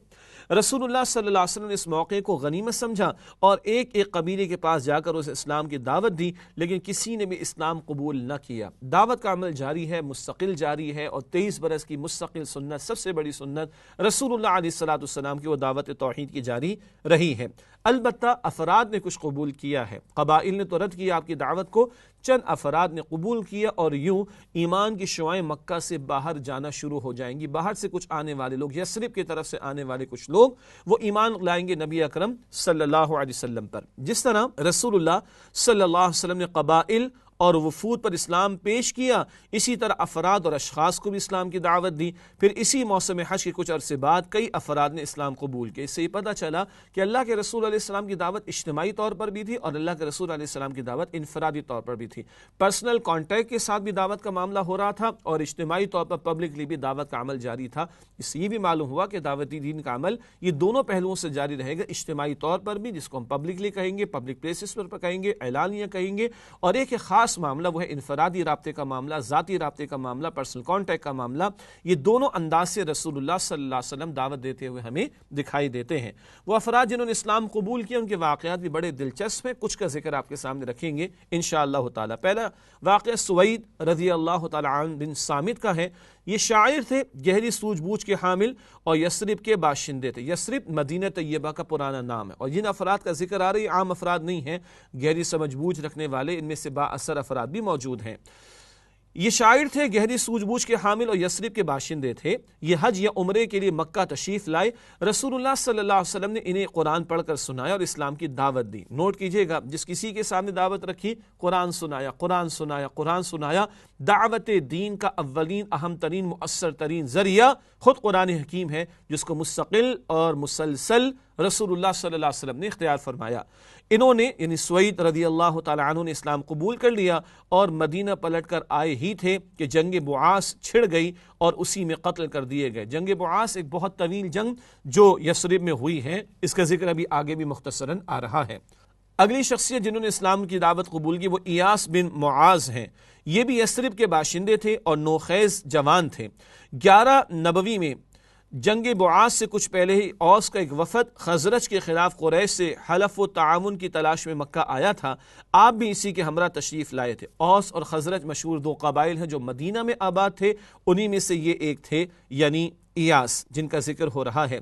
رسول اللہ صلی اللہ علیہ وسلم نے اس موقع کو غنیمت سمجھا اور ایک ایک قبیلے کے پاس جا کر اسے اسلام کی دعوت دی، لیکن کسی نے بھی اسلام قبول نہ کیا۔ دعوت کا عمل جاری ہے، مستقل جاری ہے، اور 23 برس کی مستقل سنت، سب سے بڑی سنت رسول اللہ علیہ الصلوۃ والسلام کی وہ دعوت توحید کی جاری رہی ہے۔ البتہ افراد نے کچھ قبول کیا ہے، قبائل نے تو رد کیا آپ کی دعوت کو، چند افراد نے قبول کیا، اور یوں ایمان کی شعائیں مکہ سے باہر جانا شروع ہو جائیں گی۔ باہر سے کچھ آنے والے لوگ، یثرب کی طرف سے آنے والے کچھ لوگ، وہ ایمان لائیں گے نبی اکرم صلی اللہ علیہ وسلم پر۔ جس طرح رسول اللہ صلی اللہ علیہ وسلم نے قبائل اور وفود پر اسلام پیش کیا، اسی طرح افراد اور اشخاص کو بھی اسلام کی دعوت دی۔ پھر اسی موسم حج کے کچھ عرصے بعد کئی افراد نے اسلام قبول کیا۔ اس سے یہ پتہ چلا کہ اللہ کے رسول علیہ السلام کی دعوت اجتماعی طور پر بھی تھی اور اللہ کے رسول علیہ السلام کی دعوت انفرادی طور پر بھی تھی۔ پرسنل کانٹیکٹ کے ساتھ بھی دعوت کا معاملہ ہو رہا تھا اور اجتماعی طور پر پبلکلی بھی دعوت کا عمل جاری تھا۔ اس سے یہ بھی معلوم ہوا کہ دعوتی دین کا عمل یہ دونوں پہلوؤں سے جاری رہے گا، اجتماعی طور پر بھی جس کو ہم پبلکلی کہیں گے، پبلک پلیسز پر کہیں گے، اعلانیہ کہیں گے، اور ایک خاص معاملہ وہ ہے انفرادی رابطے کا معاملہ، ذاتی رابطے کا معاملہ، پرسنل کانٹیکٹ کا معاملہ۔ یہ دونوں انداز سے رسول اللہ صلی اللہ علیہ وسلم دعوت دیتے ہوئے ہمیں دکھائی دیتے ہیں۔ وہ افراد جنہوں نے اسلام قبول کیا ان کے واقعات بھی بڑے دلچسپ ہیں، کچھ کا ذکر آپ کے سامنے رکھیں گے انشاءاللہ تعالی۔ پہلا واقعہ سوید رضی اللہ تعالی عنہ بن صامت کا ہے۔ یہ شاعر تھے، گہری سوجھ بوجھ کے حامل، اور یثرب کے باشندے تھے۔ یثرب مدینہ طیبہ کا پرانا نام ہے، اور جن افراد کا ذکر آ رہی عام افراد نہیں ہیں، گہری سمجھ بوجھ رکھنے والے ان میں سے با اثر افراد بھی موجود ہیں۔ یہ شاعر تھے، گہری سوجھ بوجھ کے حامل اور یثرب کے باشندے تھے۔ یہ حج یا عمرے کے لیے مکہ تشریف لائے۔ رسول اللہ صلی اللہ علیہ وسلم نے انہیں قرآن پڑھ کر سنایا اور اسلام کی دعوت دی۔ نوٹ کیجئے گا، جس کسی کے سامنے دعوت رکھی قرآن سنایا، قرآن سنایا، قرآن سنایا۔ دعوت دین کا اولین، اہم ترین، مؤثر ترین ذریعہ خود قرآن حکیم ہے، جس کو مستقل اور مسلسل رسول اللہ صلی اللہ علیہ وسلم نے اختیار فرمایا۔ انہوں نے یعنی سوید رضی اللہ تعالی عنہ نے اسلام قبول کر لیا اور مدینہ پلٹ کر آئے ہی تھے کہ جنگ بعاث چھڑ گئی اور اسی میں قتل کر دیے گئے۔ جنگ بعاث ایک بہت طویل جنگ جو یثرب میں ہوئی ہے، اس کا ذکر ابھی آگے بھی مختصراً آ رہا ہے۔ اگلی شخصیت جنہوں نے اسلام کی دعوت قبول کی وہ ایاس بن معاذ ہیں۔ یہ بھی یثرب کے باشندے تھے اور نوخیز جوان تھے۔ 11 نبوی میں جنگ بعاث سے کچھ پہلے ہی اوس کا ایک وفد خزرج کے خلاف قریش سے حلف و تعاون کی تلاش میں مکہ آیا تھا۔ آپ بھی اسی کے ہمراہ تشریف لائے تھے۔ اوس اور خزرج مشہور 2 قبائل ہیں جو مدینہ میں آباد تھے، انہی میں سے یہ ایک تھے، یعنی ایاس جن کا ذکر ہو رہا ہے۔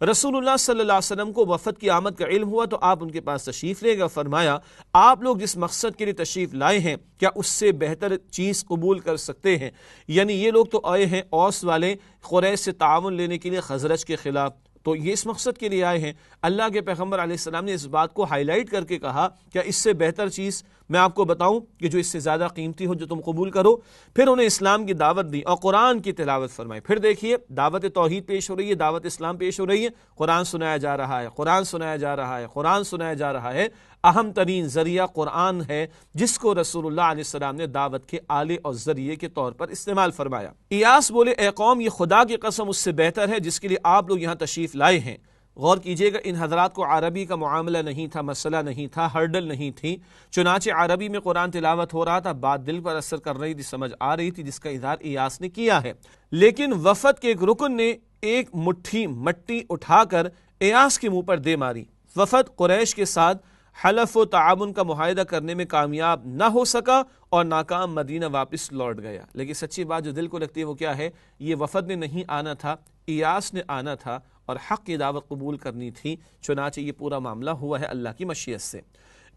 رسول اللہ صلی اللہ علیہ وسلم کو وفد کی آمد کا علم ہوا تو آپ ان کے پاس تشریف لے گئے اور فرمایا آپ لوگ جس مقصد کے لیے تشریف لائے ہیں کیا اس سے بہتر چیز قبول کر سکتے ہیں؟ یعنی یہ لوگ تو آئے ہیں اوس والے قریش سے تعاون لینے کے لیے خزرج کے خلاف، تو یہ اس مقصد کے لیے آئے ہیں۔ اللہ کے پیغمبر علیہ السلام نے اس بات کو ہائی لائٹ کر کے کہا کیا اس سے بہتر چیز میں آپ کو بتاؤں کہ جو اس سے زیادہ قیمتی ہو جو تم قبول کرو؟ پھر انہیں اسلام کی دعوت دی اور قرآن کی تلاوت فرمائی۔ پھر دیکھیے دعوت توحید پیش ہو رہی ہے، دعوت اسلام پیش ہو رہی ہے، قرآن سنایا جا رہا ہے، قرآن سنایا جا رہا ہے، قرآن سنایا جا رہا ہے۔ اہم ترین ذریعہ قرآن ہے جس کو رسول اللہ علیہ السلام نے دعوت کے آلے اور ذریعے کے طور پر استعمال فرمایا۔ ایاس بولے اے قوم یہ خدا کی قسم اس سے بہتر ہے جس کے لیے آپ لوگ یہاں تشریف لائے ہیں۔ غور کیجئے گا ان حضرات کو عربی کا معاملہ نہیں تھا، مسئلہ نہیں تھا، ہرڈل نہیں تھی، چنانچہ عربی میں قرآن تلاوت ہو رہا تھا، بات دل پر اثر کر رہی تھی، سمجھ آ رہی تھی، جس کا اظہار ایاس نے کیا ہے۔ لیکن وفد کے ایک رکن نے ایک مٹھی مٹی اٹھا کر ایاس کے منہ پر دے ماری۔ وفد قریش کے ساتھ حلف و تعاون کا معاہدہ کرنے میں کامیاب نہ ہو سکا اور ناکام مدینہ واپس لوٹ گیا۔ لیکن سچی بات جو دل کو لگتی ہے وہ کیا ہے؟ یہ وفد نے نہیں آنا تھا، ایاس نے آنا تھا اور حق کی دعوت قبول کرنی تھی، چنانچہ یہ پورا معاملہ ہوا ہے اللہ کی مشیت سے۔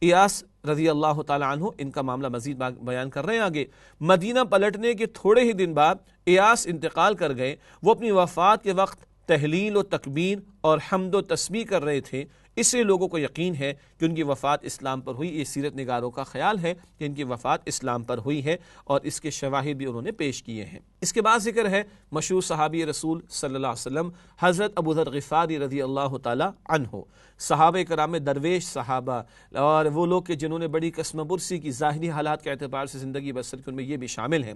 ایاس رضی اللہ تعالی عنہ ان کا معاملہ مزید بیان کر رہے ہیں آگے۔ مدینہ پلٹنے کے تھوڑے ہی دن بعد ایاس انتقال کر گئے۔ وہ اپنی وفات کے وقت تہلیل و تکبیر اور حمد و تسبیح کر رہے تھے، اس سے لوگوں کو یقین ہے کہ ان کی وفات اسلام پر ہوئی۔ یہ سیرت نگاروں کا خیال ہے کہ ان کی وفات اسلام پر ہوئی ہے اور اس کے شواہد بھی انہوں نے پیش کیے ہیں۔ اس کے بعد ذکر ہے مشہور صحابی رسول صلی اللہ علیہ وسلم حضرت ابو ذر غفاری رضی اللہ تعالی عنہ۔ صحابہ کرام میں درویش صحابہ اور وہ لوگ کہ جنہوں نے بڑی قسم برسی کی، ظاہری حالات کے اعتبار سے زندگی بسر کی، ان میں یہ بھی شامل ہیں۔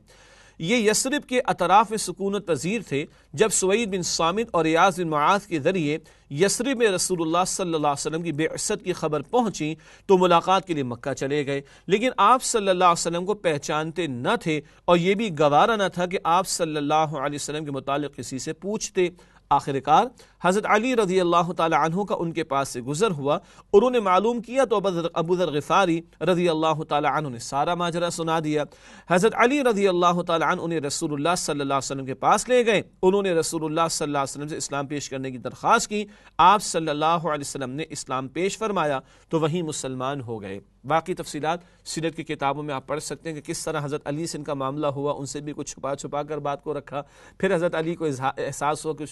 یہ یثرب کے اطراف میں سکونت پذیر تھے۔ جب سوید بن صامت اور ایاس بن معاذ کے ذریعے یثرب میں رسول اللہ صلی اللہ علیہ وسلم کی بعثت کی خبر پہنچی تو ملاقات کے لیے مکہ چلے گئے، لیکن آپ صلی اللہ علیہ وسلم کو پہچانتے نہ تھے اور یہ بھی گوارا نہ تھا کہ آپ صلی اللہ علیہ وسلم کے متعلق کسی سے پوچھتے۔ آخر کار حضرت علی رضی اللہ تعالی عنہ کا ان کے پاس سے گزر ہوا، انہوں نے معلوم کیا تو ابو ذر غفاری رضی اللہ تعالی عنہ نے سارا ماجرا سنا دیا۔ حضرت علی رضی اللہ تعالی عنہ انہیں رسول اللہ صلی اللہ علیہ وسلم کے پاس لے گئے، انہوں نے رسول اللہ صلی اللہ علیہ وسلم سے اسلام پیش کرنے کی درخواست کی، آپ صلی اللہ علیہ وسلم نے اسلام پیش فرمایا تو وہیں مسلمان ہو گئے۔ باقی تفصیلات سیرت کی کتابوں میں آپ پڑھ سکتے ہیں کہ کس طرح حضرت علی سے ان کا معاملہ ہوا، ان سے بھی کچھ چھپا چھپا کر بات کو رکھا، پھر حضرت علی کو احساس ہوا کہ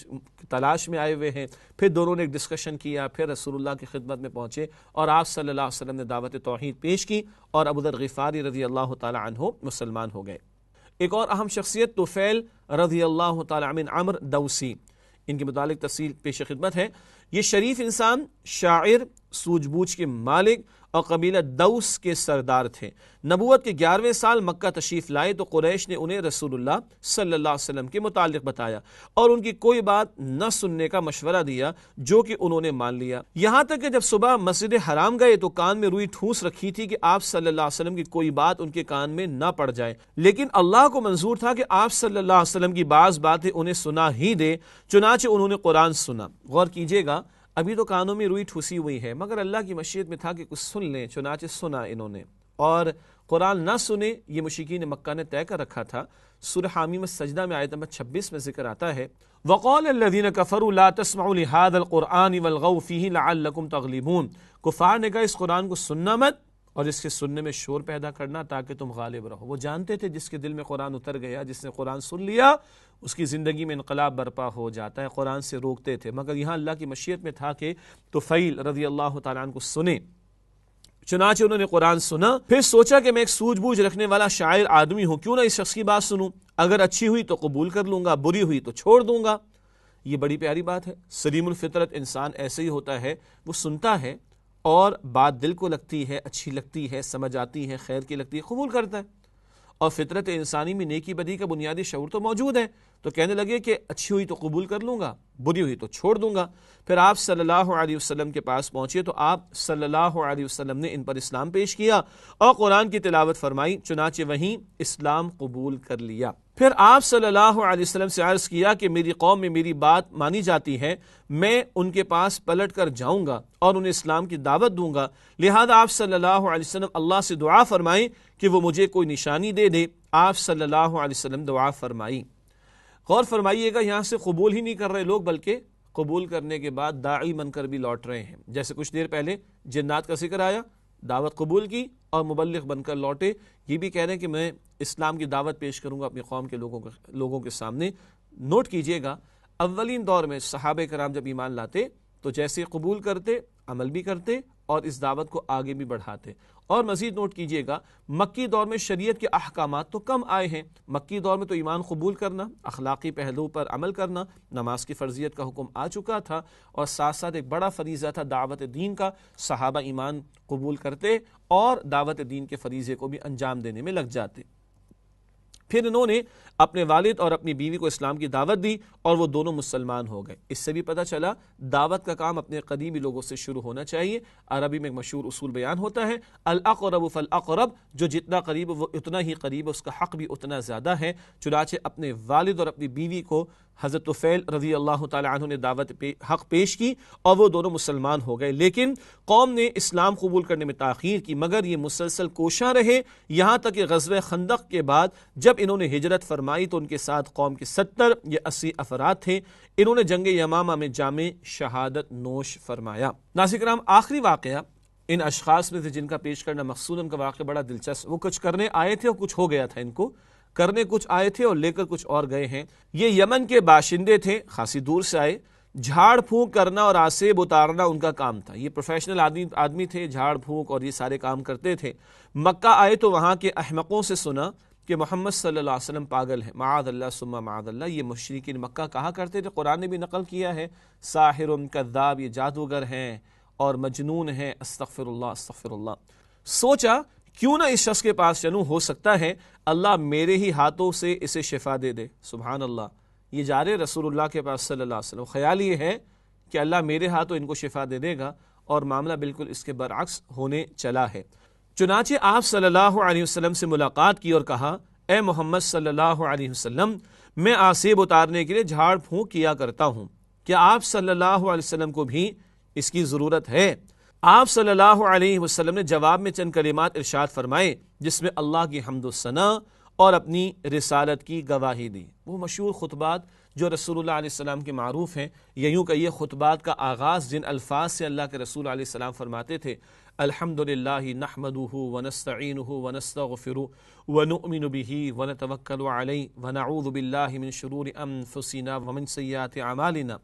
تلاش میں آئے ہوئے ہیں، پھر دونوں نے ایک ڈسکشن کیا، پھر رسول اللہ کی خدمت میں پہنچے اور آپ صلی اللہ علیہ وسلم نے دعوت توحید پیش کی اور ابو ذر غفاری رضی اللہ تعالی عنہ مسلمان ہو گئے۔ ایک اور اہم شخصیت طفیل رضی اللہ تعالی عنہ عمر دوسی، ان کے متعلق تفصیل پیش خدمت ہے۔ یہ شریف انسان، شاعر، سوجھ بوجھ کے مالک اور قبیلہ دوس کے سردار تھے۔ نبوت کے 11ویں سال مکہ تشریف لائے تو قریش نے انہیں رسول اللہ صلی اللہ علیہ وسلم کے متعلق بتایا اور ان کی کوئی بات نہ سننے کا مشورہ دیا، جو کہ انہوں نے مان لیا۔ یہاں تک کہ جب صبح مسجد حرام گئے تو کان میں روئی ٹھوس رکھی تھی کہ آپ صلی اللہ علیہ وسلم کی کوئی بات ان کے کان میں نہ پڑ جائے، لیکن اللہ کو منظور تھا کہ آپ صلی اللہ علیہ وسلم کی بعض باتیں انہیں سنا ہی دے، چنانچہ انہوں نے قرآن سنا۔ غور کیجئے گا ابھی تو کانوں میں روئی ٹھوسی ہوئی ہے، مگر اللہ کی مشیت میں تھا کہ کچھ سن لیں، چنانچہ سنا انہوں نے، اور قرآن نہ سنے یہ مشرکین مکہ نے طے کر رکھا تھا۔ سورہ حامیم السجدہ میں آیت نمبر 26 میں ذکر آتا ہے وَقَالَ الَّذِينَ كَفَرُوا لَا تَسْمَعُوا لِهَذَا الْقُرْآنِ وَالْغَوْا فِيهِ لَعَلَّكُمْ تَغْلِبُونَ۔ کفار نے کہا اس قرآن کو سننا مت اور اس کے سننے میں شور پیدا کرنا تاکہ تم غالب رہو۔ وہ جانتے تھے جس کے دل میں قرآن اتر گیا، جس نے قرآن سن لیا، اس کی زندگی میں انقلاب برپا ہو جاتا ہے، قرآن سے روکتے تھے، مگر یہاں اللہ کی مشیت میں تھا کہ طفیل رضی اللہ تعالیٰ عنہ کو سنے، چنانچہ انہوں نے قرآن سنا۔ پھر سوچا کہ میں ایک سوجھ بوجھ رکھنے والا شاعر آدمی ہوں، کیوں نہ اس شخص کی بات سنوں، اگر اچھی ہوئی تو قبول کر لوں گا، بری ہوئی تو چھوڑ دوں گا۔ یہ بڑی پیاری بات ہے۔ سلیم الفطرت انسان ایسے ہی ہوتا ہے، وہ سنتا ہے اور بات دل کو لگتی ہے، اچھی لگتی ہے، سمجھ آتی ہے، خیر کی لگتی ہے، قبول کرتا ہے، اور فطرت انسانی میں نیکی بدی کا بنیادی شعور تو موجود ہے، تو کہنے لگے کہ اچھی ہوئی تو قبول کر لوں گا، بری ہوئی تو چھوڑ دوں گا۔ پھر آپ صلی اللہ علیہ وسلم کے پاس پہنچے تو آپ صلی اللہ علیہ وسلم نے ان پر اسلام پیش کیا اور قرآن کی تلاوت فرمائی، چنانچہ وہیں اسلام قبول کر لیا۔ پھر آپ صلی اللہ علیہ وسلم سے عرض کیا کہ میری قوم میں میری بات مانی جاتی ہے، میں ان کے پاس پلٹ کر جاؤں گا اور انہیں اسلام کی دعوت دوں گا، لہذا آپ صلی اللہ علیہ وسلم اللہ سے دعا فرمائیں کہ وہ مجھے کوئی نشانی دے دے۔ آپ صلی اللہ علیہ وسلم دعا فرمائی۔ غور فرمائیے گا، یہاں سے قبول ہی نہیں کر رہے لوگ بلکہ قبول کرنے کے بعد داعی بن کر بھی لوٹ رہے ہیں. جیسے کچھ دیر پہلے جنات کا ذکر آیا، دعوت قبول کی اور مبلغ بن کر لوٹے. یہ بھی کہہ رہے ہیں کہ میں اسلام کی دعوت پیش کروں گا اپنی قوم کے لوگوں کے سامنے. نوٹ کیجئے گا، اولین دور میں صحابہ کرام جب ایمان لاتے تو جیسے قبول کرتے عمل بھی کرتے اور اس دعوت کو آگے بھی بڑھاتے. اور مزید نوٹ کیجئے گا، مکی دور میں شریعت کے احکامات تو کم آئے ہیں. مکی دور میں تو ایمان قبول کرنا، اخلاقی پہلو پر عمل کرنا، نماز کی فرضیت کا حکم آ چکا تھا، اور ساتھ ساتھ ایک بڑا فریضہ تھا دعوت دین کا. صحابہ ایمان قبول کرتے اور دعوت دین کے فریضے کو بھی انجام دینے میں لگ جاتے. پھر انہوں نے اپنے والد اور اپنی بیوی کو اسلام کی دعوت دی اور وہ دونوں مسلمان ہو گئے. اس سے بھی پتہ چلا دعوت کا کام اپنے قریبی لوگوں سے شروع ہونا چاہیے. عربی میں ایک مشہور اصول بیان ہوتا ہے، الاقرب فالاقرب، جو جتنا قریب وہ اتنا ہی قریب، اس کا حق بھی اتنا زیادہ ہے. چنانچہ اپنے والد اور اپنی بیوی کو حضرت طفیل رضی اللہ تعالی عنہ نے دعوت حق پیش کی اور وہ دونوں مسلمان ہو گئے. لیکن قوم نے اسلام قبول کرنے میں تاخیر کی، مگر یہ مسلسل کوشاں رہے، یہاں تک کہ غزوہ خندق کے بعد جب انہوں نے ہجرت فرمائی تو ان کے ساتھ قوم کے 70 یا 80 افراد تھے. انہوں نے جنگ یمامہ میں جام شہادت نوش فرمایا. ناظرین کرام، آخری واقعہ ان اشخاص میں سے جن کا پیش کرنا مقصود، ان کا واقعہ بڑا دلچسپ. وہ کچھ کرنے آئے تھے اور کچھ ہو گیا تھا. ان کو کرنے کچھ آئے تھے اور لے کر کچھ اور گئے ہیں. یہ یمن کے باشندے تھے، خاصی دور سے آئے. جھاڑ پھونک کرنا اور آسیب اتارنا ان کا کام تھا. یہ پروفیشنل آدمی تھے، جھاڑ پھونک اور یہ سارے کام کرتے تھے. مکہ آئے تو وہاں کے احمقوں سے سنا کہ محمد صلی اللہ علیہ وسلم پاگل ہے. معاذ اللہ ثم معاذ اللہ، یہ مشرکین مکہ کہا کرتے تھے. قرآن نے بھی نقل کیا ہے، ساحر کذاب، یہ جادوگر ہیں اور مجنون ہیں. استغفر اللہ استغفر اللہ. سوچا کیوں نہ اس شخص کے پاس چلوں، ہو سکتا ہے اللہ میرے ہی ہاتھوں سے اسے شفا دے دے. سبحان اللہ. یہ جا رہے رسول اللہ کے پاس صلی اللہ علیہ وسلم. خیال یہ ہے کہ اللہ میرے ہاتھوں ان کو شفا دے دے گا، اور معاملہ بالکل اس کے برعکس ہونے چلا ہے. چنانچہ آپ صلی اللہ علیہ وسلم سے ملاقات کی اور کہا، اے محمد صلی اللہ علیہ وسلم، میں آسیب اتارنے کے لیے جھاڑ پھونک کیا کرتا ہوں، کیا آپ صلی اللہ علیہ وسلم کو بھی اس کی ضرورت ہے؟ آپ صلی اللہ علیہ وسلم نے جواب میں چند کلمات ارشاد فرمائے جس میں اللہ کی حمد و ثنا اور اپنی رسالت کی گواہی دی. وہ مشہور خطبات جو رسول اللہ علیہ السلام کے معروف ہیں، یوں کہ یہ خطبات کا آغاز جن الفاظ سے اللہ کے رسول علیہ السلام فرماتے تھے، الحمدللہ نحمدہ ونستعینہ ونستغفرہ ونؤمن بہ ونتوکل علیہ ونعوذ باللہ من شرور انفسنا ومن سیئات اعمالنا.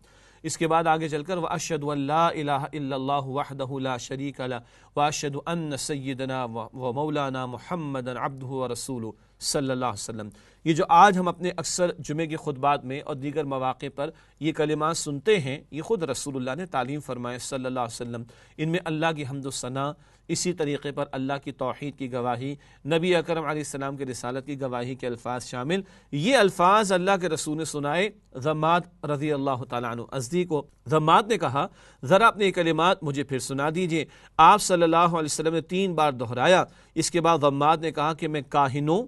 اس کے بعد آگے چل کر وَأَشْهَدُ أَن لَا إِلَٰهَ إِلَّا اللَّهُ وَحْدَهُ لَا شَرِيكَ لَهُ وَأَشْهَدُ أَنَّ سَيِّدَنَا وَمَوْلَانَا مُحَمَّدًا عَبْدُهُ وَرَسُولُهُ صلی اللہ علیہ وسلم. یہ جو آج ہم اپنے اکثر جمعے کے خطبات میں اور دیگر مواقع پر یہ کلمات سنتے ہیں، یہ خود رسول اللہ نے تعلیم فرمائے صلی اللہ علیہ وسلم. ان میں اللہ کی حمد و ثنا، اسی طریقے پر اللہ کی توحید کی گواہی، نبی اکرم علیہ السلام کے رسالت کی گواہی کے الفاظ شامل. یہ الفاظ اللہ کے رسول نے سنائے ضماد رضی اللہ تعالیٰ عنہ ازدی کو. ضماد نے کہا، ذرا اپنے یہ کلمات مجھے پھر سنا دیجئے. آپ صلی اللہ علیہ وسلم نے 3 بار دہرایا. اس کے بعد ضماد نے کہا کہ میں کاہنوں،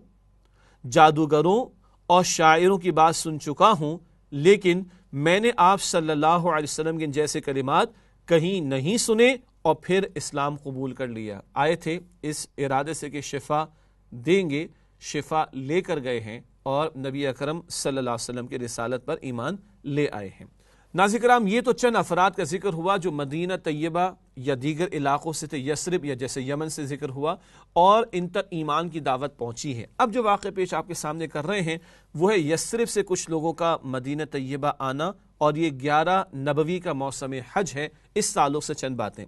جادوگروں اور شاعروں کی بات سن چکا ہوں، لیکن میں نے آپ صلی اللہ علیہ وسلم کے جیسے کلمات کہیں نہیں سنے، اور پھر اسلام قبول کر لیا. آئے تھے اس ارادے سے کہ شفا دیں گے، شفا لے کر گئے ہیں اور نبی اکرم صلی اللہ علیہ وسلم کے رسالت پر ایمان لے آئے ہیں. ناظرین کرام، یہ تو چند افراد کا ذکر ہوا جو مدینہ طیبہ یا دیگر علاقوں سے تھے، یثرب یا جیسے یمن سے ذکر ہوا، اور ان تک ایمان کی دعوت پہنچی ہے. اب جو واقعہ پیش آپ کے سامنے کر رہے ہیں وہ ہے یثرب سے کچھ لوگوں کا مدینہ طیبہ آنا، اور یہ 11 نبوی کا موسم حج ہے. اس تعلق سے چند باتیں.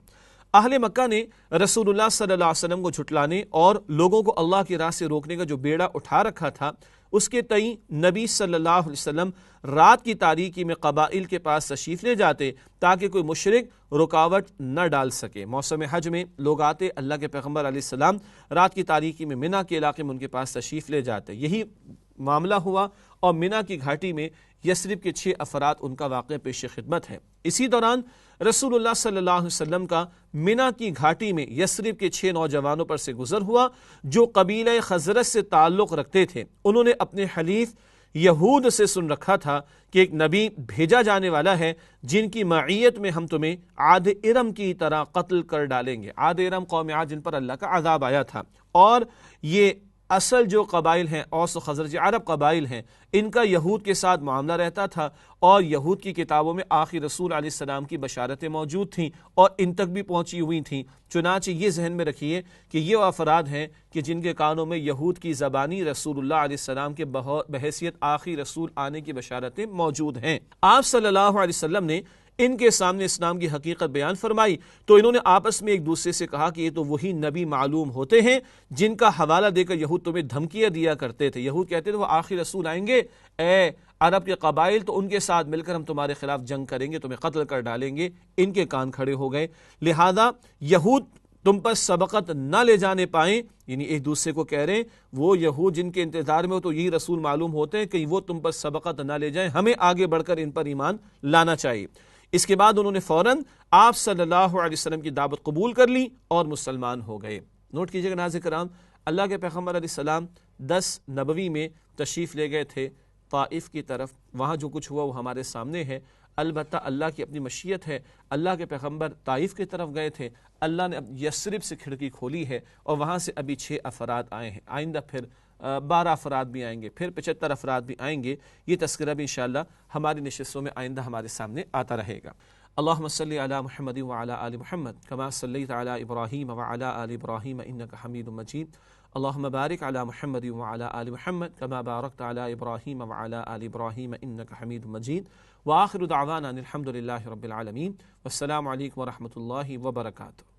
اہل مکہ نے رسول اللہ صلی اللہ علیہ وسلم کو جھٹلانے اور لوگوں کو اللہ کی راہ سے روکنے کا جو بیڑا اٹھا رکھا تھا، اس کے تئیں نبی صلی اللہ علیہ وسلم رات کی تاریکی میں قبائل کے پاس تشریف لے جاتے تاکہ کوئی مشرک رکاوٹ نہ ڈال سکے. موسم حج میں لوگ آتے، اللہ کے پیغمبر علیہ السلام رات کی تاریکی میں منی کے علاقے میں ان کے پاس تشریف لے جاتے. یہی معاملہ ہوا، اور منی کی گھاٹی میں یثرب کے 6 افراد ان کا واقعہ پیش خدمت ہے. اسی دوران رسول اللہ صلی اللہ علیہ وسلم کا منی کی گھاٹی میں یثرب کے 6 نوجوانوں پر سے گزر ہوا جو قبیلہ خزرج سے تعلق رکھتے تھے. انہوں نے اپنے حلیف یہود سے سن رکھا تھا کہ ایک نبی بھیجا جانے والا ہے جن کی معیت میں ہم تمہیں عاد ارم کی طرح قتل کر ڈالیں گے. عاد ارم قوم عاد جن پر اللہ کا عذاب آیا تھا، اور یہ اصل جو قبائل ہیں اوس و خزرج عرب قبائل ہیں، ان کا یہود کے ساتھ معاملہ رہتا تھا، اور یہود کی کتابوں میں آخری رسول علیہ السلام کی بشارتیں موجود تھیں اور ان تک بھی پہنچی ہوئی تھیں۔ چنانچہ یہ ذہن میں رکھیے کہ یہ افراد ہیں کہ جن کے کانوں میں یہود کی زبانی رسول اللہ علیہ السلام کے بحیثیت آخری رسول آنے کی بشارتیں موجود ہیں۔ آپ صلی اللہ علیہ وسلم نے ان کے سامنے اسلام کی حقیقت بیان فرمائی تو انہوں نے آپس میں ایک دوسرے سے کہا کہ یہ تو وہی نبی معلوم ہوتے ہیں جن کا حوالہ دے کر یہود تمہیں دھمکیاں دیا کرتے تھے۔ یہود کہتے تھے وہ آخری رسول آئیں گے، اے عرب کے قبائل، تو ان کے ساتھ مل کر ہم تمہارے خلاف جنگ کریں گے، تمہیں قتل کر ڈالیں گے۔ ان کے کان کھڑے ہو گئے، لہذا یہود تم پر سبقت نہ لے جانے پائیں، یعنی ایک دوسرے کو کہہ رہے ہیں وہ یہود جن کے انتظار میں ہو تو یہی رسول معلوم ہوتے ہیں کہ وہ تم پر سبقت نہ لے جائیں، ہمیں آگے بڑھ کر ان پر ایمان لانا چاہیے۔ اس کے بعد انہوں نے فوراً آپ صلی اللہ علیہ وسلم کی دعوت قبول کر لی اور مسلمان ہو گئے۔ نوٹ کیجئے گا ناظرین کرام، اللہ کے پیغمبر علیہ السلام 10 نبوی میں تشریف لے گئے تھے طائف کی طرف، وہاں جو کچھ ہوا وہ ہمارے سامنے ہے۔ البتہ اللہ کی اپنی مشیت ہے، اللہ کے پیغمبر طائف کی طرف گئے تھے، اللہ نے یثرب سے کھڑکی کھولی ہے اور وہاں سے ابھی 6 افراد آئے ہیں، آئندہ پھر 12 افراد بھی آئیں گے، پھر 75 افراد بھی آئیں گے۔ یہ تذکرہ بھی انشاءاللہ ہماری نشستوں میں آئندہ ہمارے سامنے آتا رہے گا۔ اللہم صلی علی محمد وعلی آل محمد کما صلیت علی ابراہیم وعلی آل ابراہیم انک حمید مجید۔ اللہم بارک علی محمد وعلی آل محمد کما بارکت علی ابراہیم وعلی آل ابراہیم انک حمید مجید۔ وآخر دعوانا الحمد للہ رب العالمین، والسلام علیکم ورحمۃ اللہ وبرکاتہ۔